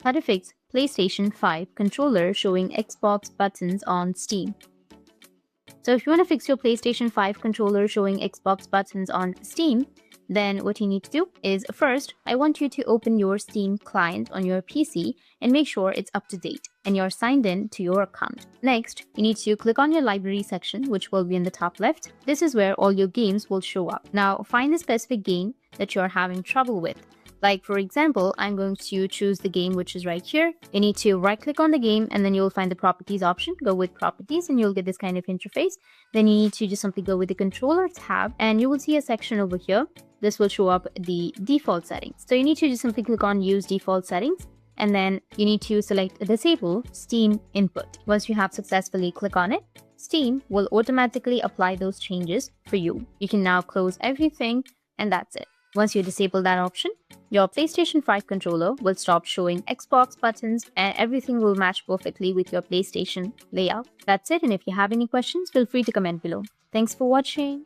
How to fix PlayStation 5 controller showing Xbox buttons on Steam. So if you want to fix your PlayStation 5 controller showing Xbox buttons on Steam, then what you need to do is first, I want you to open your Steam client on your PC and make sure it's up to date and you're signed in to your account. Next, you need to click on your library section, which will be in the top left. This is where all your games will show up. Now, find the specific game that you're having trouble with. Like, for example, I'm going to choose the game which is right here. You need to right click on the game and then you'll find the properties option. Go with properties and you'll get this kind of interface. Then you need to just simply go with the controller tab and you will see a section over here. This will show up the default settings. So you need to just simply click on use default settings and then you need to select disable Steam input. Once you have successfully clicked on it, Steam will automatically apply those changes for you. You can now close everything and that's it. Once you disable that option, your PlayStation 5 controller will stop showing Xbox buttons and everything will match perfectly with your PlayStation layout. That's it, and if you have any questions, feel free to comment below. Thanks for watching.